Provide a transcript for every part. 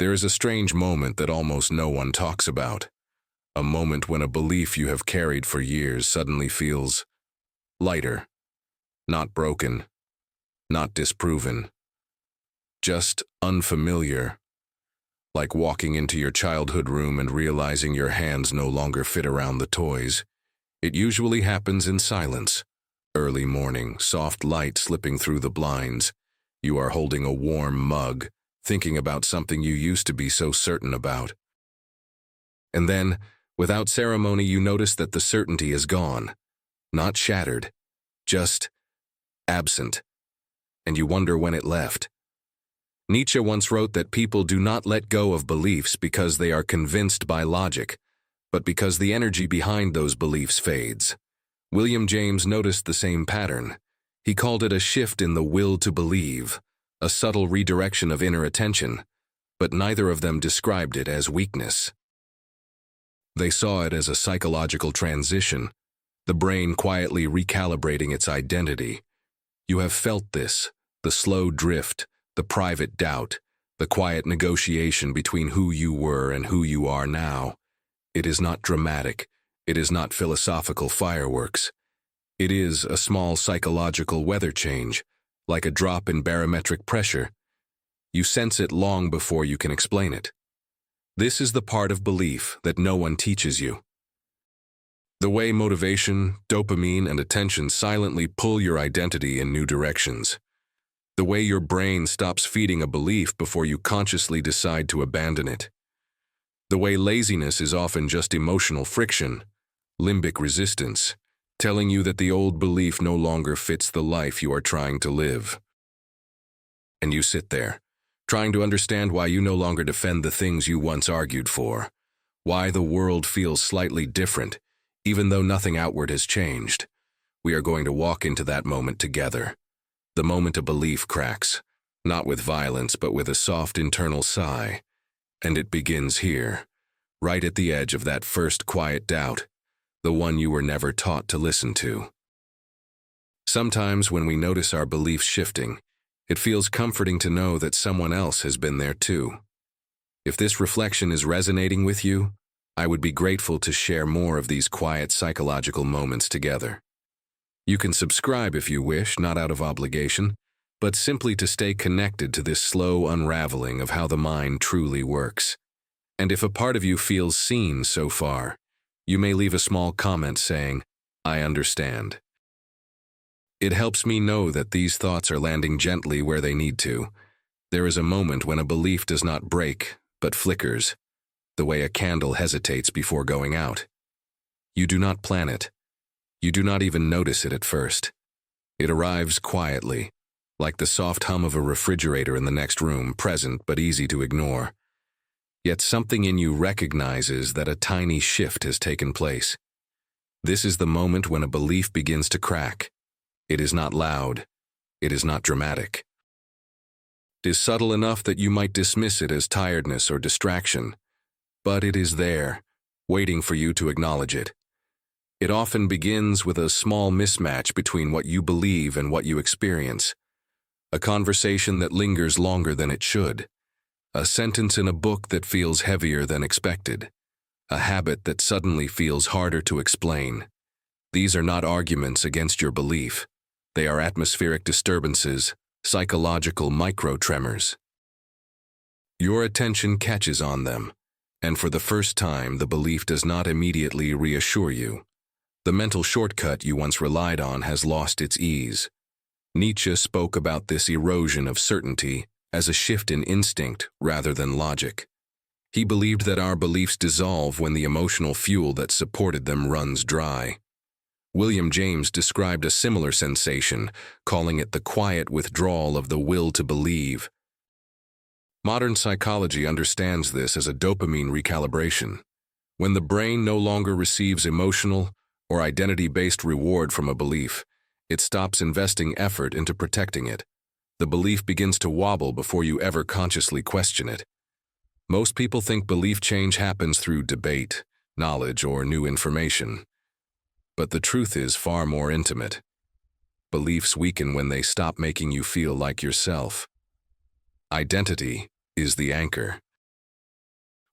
There is a strange moment that almost no one talks about. A moment when a belief you have carried for years suddenly feels lighter, not broken, not disproven, just unfamiliar, like walking into your childhood room and realizing your hands no longer fit around the toys. It usually happens in silence. Early morning, soft light slipping through the blinds. You are holding a warm mug, thinking about something you used to be so certain about. And then, without ceremony, you notice that the certainty is gone. Not shattered, just absent. And you wonder when it left. Nietzsche once wrote that people do not let go of beliefs because they are convinced by logic, but because the energy behind those beliefs fades. William James noticed the same pattern. He called it a shift in the will to believe, a subtle redirection of inner attention, but neither of them described it as weakness. They saw it as a psychological transition, the brain quietly recalibrating its identity. You have felt this, the slow drift, the private doubt, the quiet negotiation between who you were and who you are now. It is not dramatic. It is not philosophical fireworks. It is a small psychological weather change, like a drop in barometric pressure. You sense it long before you can explain it. This is the part of belief that no one teaches you. The way motivation, dopamine, and attention silently pull your identity in new directions. The way your brain stops feeding a belief before you consciously decide to abandon it. The way laziness is often just emotional friction, limbic resistance, telling you that the old belief no longer fits the life you are trying to live. And you sit there, trying to understand why you no longer defend the things you once argued for, why the world feels slightly different, even though nothing outward has changed. We are going to walk into that moment together. The moment a belief cracks, not with violence but with a soft internal sigh. And it begins here, right at the edge of that first quiet doubt, the one you were never taught to listen to. Sometimes when we notice our beliefs shifting, it feels comforting to know that someone else has been there too. If this reflection is resonating with you, I would be grateful to share more of these quiet psychological moments together. You can subscribe if you wish, not out of obligation, but simply to stay connected to this slow unraveling of how the mind truly works. And if a part of you feels seen so far, you may leave a small comment saying, "I understand." It helps me know that these thoughts are landing gently where they need to. There is a moment when a belief does not break, but flickers, the way a candle hesitates before going out. You do not plan it. You do not even notice it at first. It arrives quietly, like the soft hum of a refrigerator in the next room, present but easy to ignore. Yet something in you recognizes that a tiny shift has taken place. This is the moment when a belief begins to crack. It is not loud. It is not dramatic. It is subtle enough that you might dismiss it as tiredness or distraction, but it is there, waiting for you to acknowledge it. It often begins with a small mismatch between what you believe and what you experience. A conversation that lingers longer than it should. A sentence in a book that feels heavier than expected. A habit that suddenly feels harder to explain. These are not arguments against your belief. They are atmospheric disturbances, psychological micro-tremors. Your attention catches on them, and for the first time the belief does not immediately reassure you. The mental shortcut you once relied on has lost its ease. Nietzsche spoke about this erosion of certainty as a shift in instinct rather than logic. He believed that our beliefs dissolve when the emotional fuel that supported them runs dry. William James described a similar sensation, calling it the quiet withdrawal of the will to believe. Modern psychology understands this as a dopamine recalibration. When the brain no longer receives emotional or identity-based reward from a belief, it stops investing effort into protecting it. The belief begins to wobble before you ever consciously question it. Most people think belief change happens through debate, knowledge, or new information. But the truth is far more intimate. Beliefs weaken when they stop making you feel like yourself. Identity is the anchor.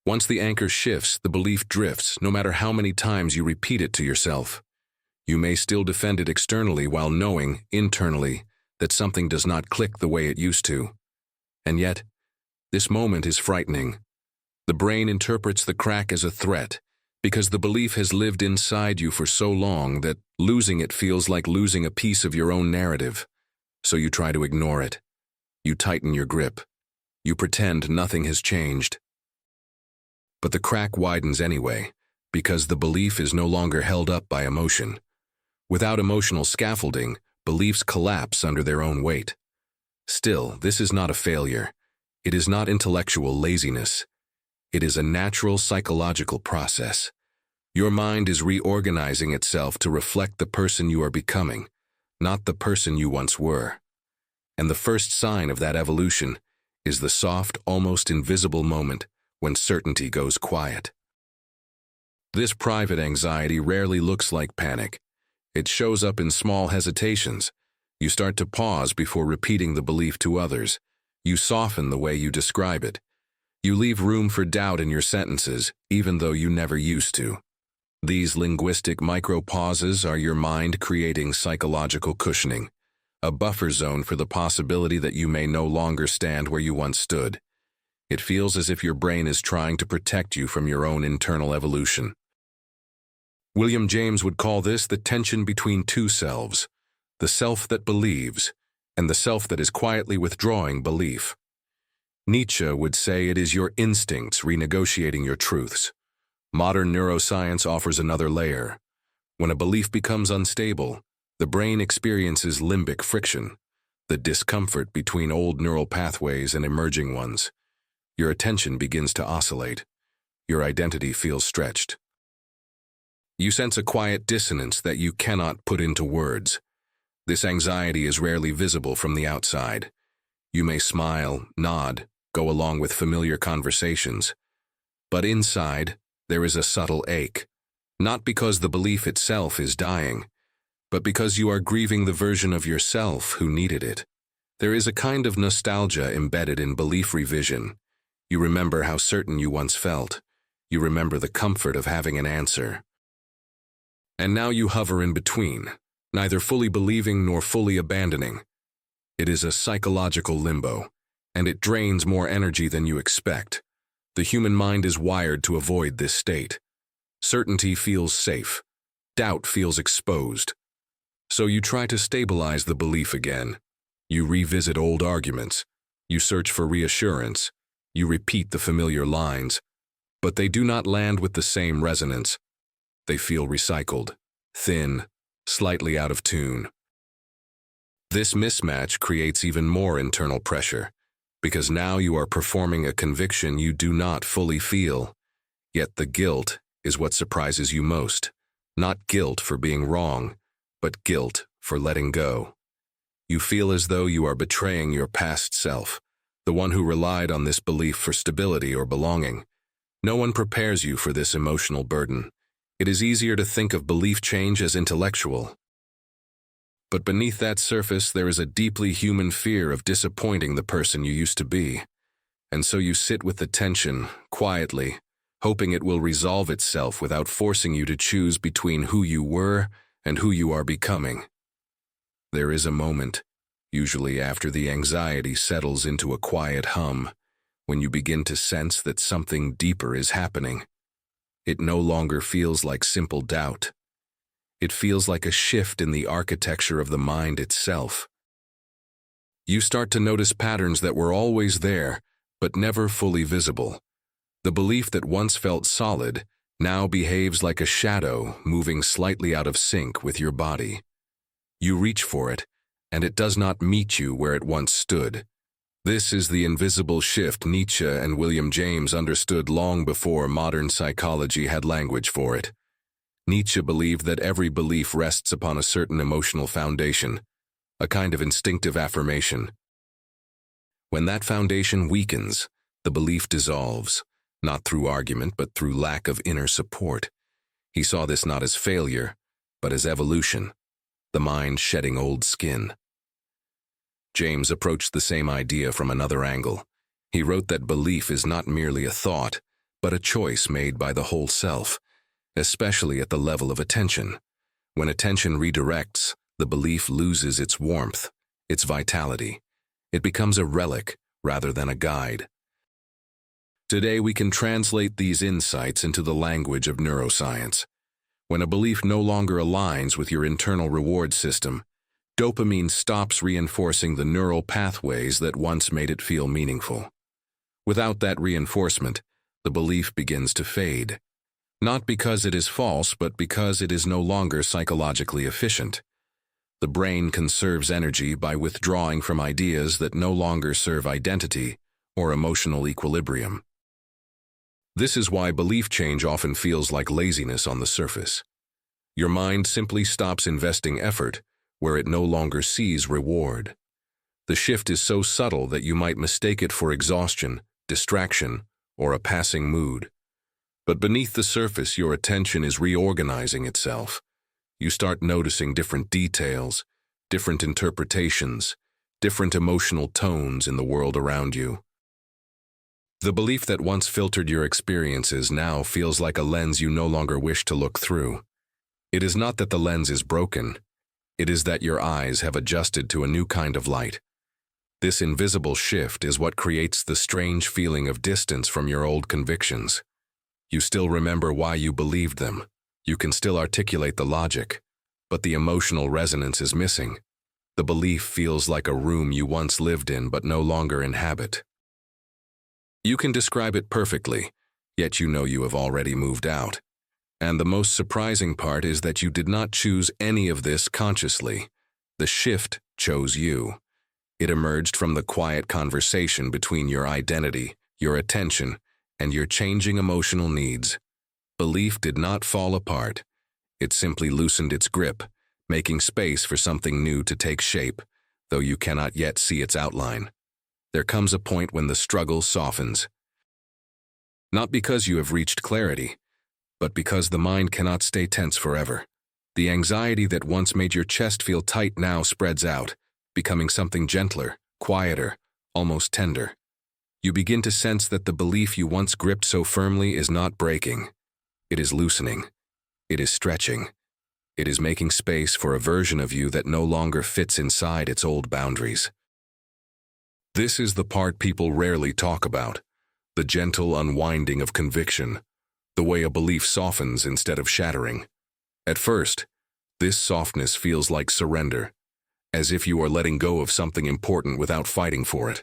Once the anchor shifts, the belief drifts, no matter how many times you repeat it to yourself. You may still defend it externally while knowing, internally, that something does not click the way it used to. And yet, this moment is frightening. The brain interprets the crack as a threat, because the belief has lived inside you for so long that losing it feels like losing a piece of your own narrative. So you try to ignore it. You tighten your grip. You pretend nothing has changed. But the crack widens anyway, because the belief is no longer held up by emotion. Without emotional scaffolding, beliefs collapse under their own weight. Still, this is not a failure. It is not intellectual laziness. It is a natural psychological process. Your mind is reorganizing itself to reflect the person you are becoming, not the person you once were. And the first sign of that evolution is the soft, almost invisible moment when certainty goes quiet. This private anxiety rarely looks like panic. It shows up in small hesitations. You start to pause before repeating the belief to others. You soften the way you describe it. You leave room for doubt in your sentences, even though you never used to. These linguistic micro-pauses are your mind creating psychological cushioning, a buffer zone for the possibility that you may no longer stand where you once stood. It feels as if your brain is trying to protect you from your own internal evolution. William James would call this the tension between two selves, the self that believes and the self that is quietly withdrawing belief. Nietzsche would say it is your instincts renegotiating your truths. Modern neuroscience offers another layer. When a belief becomes unstable, the brain experiences limbic friction, the discomfort between old neural pathways and emerging ones. Your attention begins to oscillate. Your identity feels stretched. You sense a quiet dissonance that you cannot put into words. This anxiety is rarely visible from the outside. You may smile, nod, go along with familiar conversations. But inside, there is a subtle ache, not because the belief itself is dying, but because you are grieving the version of yourself who needed it. There is a kind of nostalgia embedded in belief revision. You remember how certain you once felt. You remember the comfort of having an answer. And now you hover in between, neither fully believing nor fully abandoning. It is a psychological limbo, and it drains more energy than you expect. The human mind is wired to avoid this state. Certainty feels safe. Doubt feels exposed. So you try to stabilize the belief again. You revisit old arguments. You search for reassurance. You repeat the familiar lines. But they do not land with the same resonance. They feel recycled, thin, slightly out of tune. This mismatch creates even more internal pressure, because now you are performing a conviction you do not fully feel. Yet the guilt is what surprises you most. Not guilt for being wrong, but guilt for letting go. You feel as though you are betraying your past self, the one who relied on this belief for stability or belonging. No one prepares you for this emotional burden. It is easier to think of belief change as intellectual. But beneath that surface, there is a deeply human fear of disappointing the person you used to be. And so you sit with the tension, quietly, hoping it will resolve itself without forcing you to choose between who you were and who you are becoming. There is a moment, usually after the anxiety settles into a quiet hum, when you begin to sense that something deeper is happening. It no longer feels like simple doubt. It feels like a shift in the architecture of the mind itself. You start to notice patterns that were always there, but never fully visible. The belief that once felt solid now behaves like a shadow moving slightly out of sync with your body. You reach for it, and it does not meet you where it once stood. This is the invisible shift Nietzsche and William James understood long before modern psychology had language for it. Nietzsche believed that every belief rests upon a certain emotional foundation, a kind of instinctive affirmation. When that foundation weakens, the belief dissolves, not through argument but through lack of inner support. He saw this not as failure, but as evolution, the mind shedding old skin. James approached the same idea from another angle. He wrote that belief is not merely a thought, but a choice made by the whole self, especially at the level of attention. When attention redirects, the belief loses its warmth, its vitality. It becomes a relic rather than a guide. Today we can translate these insights into the language of neuroscience. When a belief no longer aligns with your internal reward system, dopamine stops reinforcing the neural pathways that once made it feel meaningful. Without that reinforcement, the belief begins to fade. Not because it is false, but because it is no longer psychologically efficient. The brain conserves energy by withdrawing from ideas that no longer serve identity or emotional equilibrium. This is why belief change often feels like laziness on the surface. Your mind simply stops investing effort where it no longer sees reward. The shift is so subtle that you might mistake it for exhaustion, distraction, or a passing mood. But beneath the surface, your attention is reorganizing itself. You start noticing different details, different interpretations, different emotional tones in the world around you. The belief that once filtered your experiences now feels like a lens you no longer wish to look through. It is not that the lens is broken. It is that your eyes have adjusted to a new kind of light. This invisible shift is what creates the strange feeling of distance from your old convictions. You still remember why you believed them. You can still articulate the logic, but the emotional resonance is missing. The belief feels like a room you once lived in but no longer inhabit. You can describe it perfectly, yet you know you have already moved out. And the most surprising part is that you did not choose any of this consciously. The shift chose you. It emerged from the quiet conversation between your identity, your attention, and your changing emotional needs. Belief did not fall apart. It simply loosened its grip, making space for something new to take shape, though you cannot yet see its outline. There comes a point when the struggle softens. Not because you have reached clarity, but because the mind cannot stay tense forever. The anxiety that once made your chest feel tight now spreads out, becoming something gentler, quieter, almost tender. You begin to sense that the belief you once gripped so firmly is not breaking. It is loosening. It is stretching. It is making space for a version of you that no longer fits inside its old boundaries. This is the part people rarely talk about, the gentle unwinding of conviction, the way a belief softens instead of shattering. At first, this softness feels like surrender, as if you are letting go of something important without fighting for it.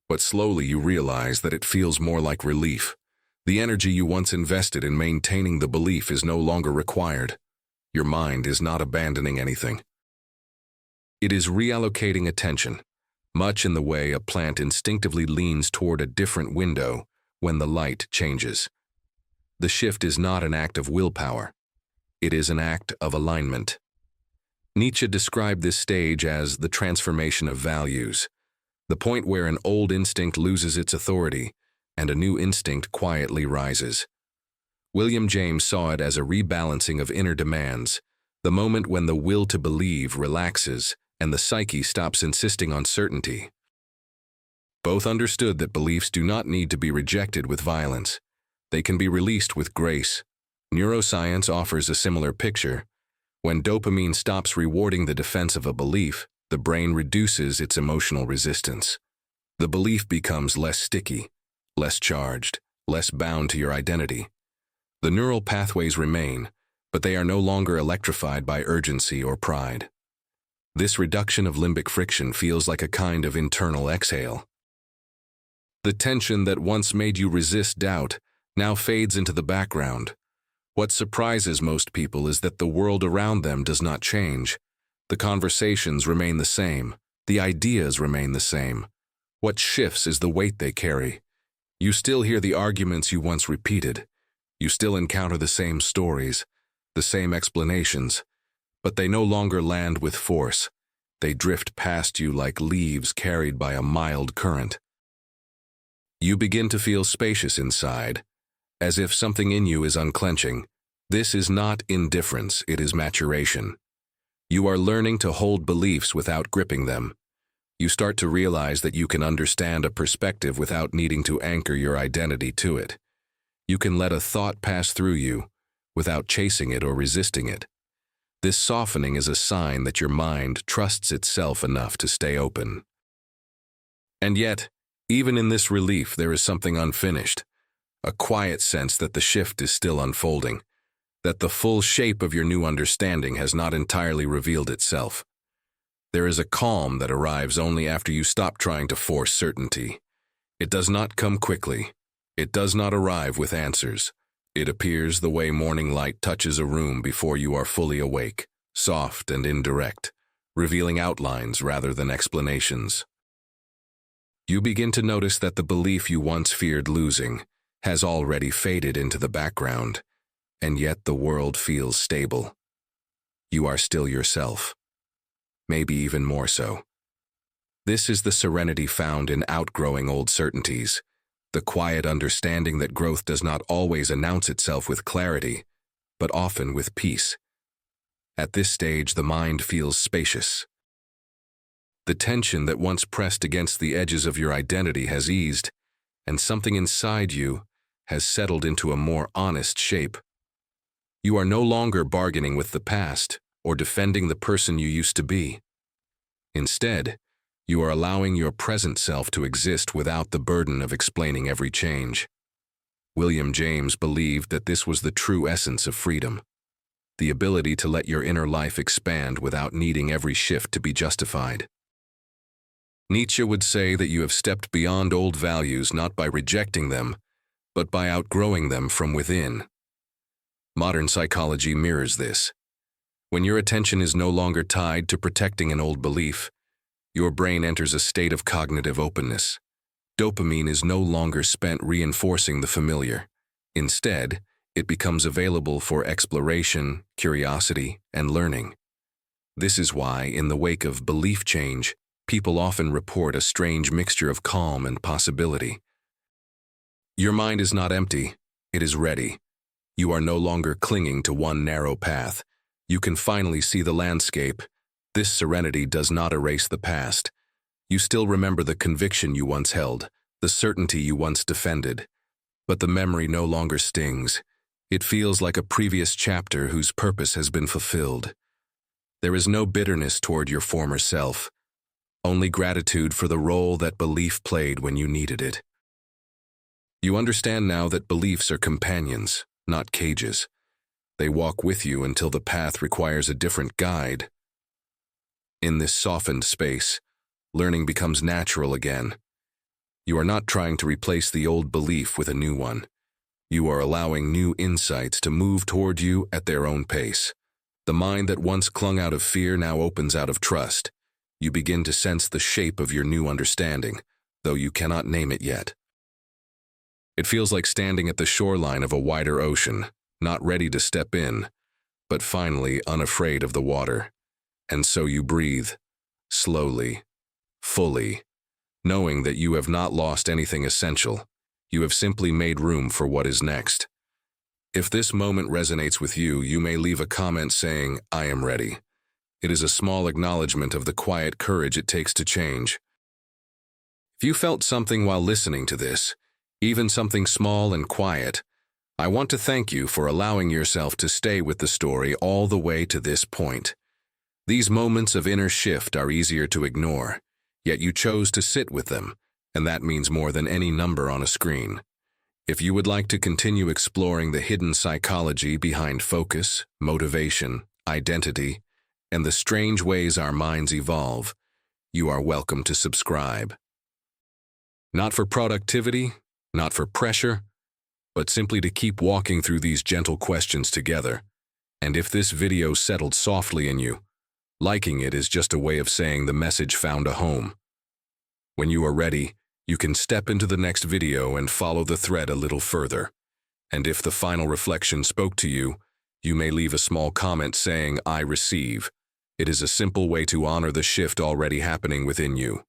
But slowly you realize that it feels more like relief. The energy you once invested in maintaining the belief is no longer required. Your mind is not abandoning anything. It is reallocating attention, much in the way a plant instinctively leans toward a different window when the light changes. The shift is not an act of willpower. It is an act of alignment. Nietzsche described this stage as the transformation of values, the point where an old instinct loses its authority and a new instinct quietly rises. William James saw it as a rebalancing of inner demands, the moment when the will to believe relaxes and the psyche stops insisting on certainty. Both understood that beliefs do not need to be rejected with violence. They can be released with grace. Neuroscience offers a similar picture. When dopamine stops rewarding the defense of a belief, the brain reduces its emotional resistance. The belief becomes less sticky, less charged, less bound to your identity. The neural pathways remain, but they are no longer electrified by urgency or pride. This reduction of limbic friction feels like a kind of internal exhale. The tension that once made you resist doubt now fades into the background. What surprises most people is that the world around them does not change. The conversations remain the same. The ideas remain the same. What shifts is the weight they carry. You still hear the arguments you once repeated. You still encounter the same stories, the same explanations, but they no longer land with force. They drift past you like leaves carried by a mild current. You begin to feel spacious inside, as if something in you is unclenching. This is not indifference, it is maturation. You are learning to hold beliefs without gripping them. You start to realize that you can understand a perspective without needing to anchor your identity to it. You can let a thought pass through you without chasing it or resisting it. This softening is a sign that your mind trusts itself enough to stay open. And yet, even in this relief, there is something unfinished, a quiet sense that the shift is still unfolding, that the full shape of your new understanding has not entirely revealed itself. There is a calm that arrives only after you stop trying to force certainty. It does not come quickly. It does not arrive with answers. It appears the way morning light touches a room before you are fully awake, soft and indirect, revealing outlines rather than explanations. You begin to notice that the belief you once feared losing has already faded into the background, and yet the world feels stable. You are still yourself, maybe even more so. This is the serenity found in outgrowing old certainties, the quiet understanding that growth does not always announce itself with clarity, but often with peace. At this stage, the mind feels spacious. The tension that once pressed against the edges of your identity has eased, and something inside you has settled into a more honest shape. You are no longer bargaining with the past or defending the person you used to be. Instead, you are allowing your present self to exist without the burden of explaining every change. William James believed that this was the true essence of freedom, the ability to let your inner life expand without needing every shift to be justified. Nietzsche would say that you have stepped beyond old values not by rejecting them, but by outgrowing them from within. Modern psychology mirrors this. When your attention is no longer tied to protecting an old belief, your brain enters a state of cognitive openness. Dopamine is no longer spent reinforcing the familiar. Instead, it becomes available for exploration, curiosity, and learning. This is why, in the wake of belief change, people often report a strange mixture of calm and possibility. Your mind is not empty, it is ready. You are no longer clinging to one narrow path. You can finally see the landscape. This serenity does not erase the past. You still remember the conviction you once held, the certainty you once defended. But the memory no longer stings. It feels like a previous chapter whose purpose has been fulfilled. There is no bitterness toward your former self, only gratitude for the role that belief played when you needed it. You understand now that beliefs are companions, not cages. They walk with you until the path requires a different guide. In this softened space, learning becomes natural again. You are not trying to replace the old belief with a new one. You are allowing new insights to move toward you at their own pace. The mind that once clung out of fear now opens out of trust. You begin to sense the shape of your new understanding, though you cannot name it yet. It feels like standing at the shoreline of a wider ocean, not ready to step in, but finally unafraid of the water. And so you breathe, slowly, fully, knowing that you have not lost anything essential. You have simply made room for what is next. If this moment resonates with you, you may leave a comment saying, "I am ready." It is a small acknowledgement of the quiet courage it takes to change. If you felt something while listening to this, even something small and quiet, I want to thank you for allowing yourself to stay with the story all the way to this point. These moments of inner shift are easier to ignore, yet you chose to sit with them, and that means more than any number on a screen. If you would like to continue exploring the hidden psychology behind focus, motivation, identity, and the strange ways our minds evolve, you are welcome to subscribe. Not for productivity, not for pressure, but simply to keep walking through these gentle questions together. And if this video settled softly in you, liking it is just a way of saying the message found a home. When you are ready, you can step into the next video and follow the thread a little further. And if the final reflection spoke to you, you may leave a small comment saying, "I receive." It is a simple way to honor the shift already happening within you.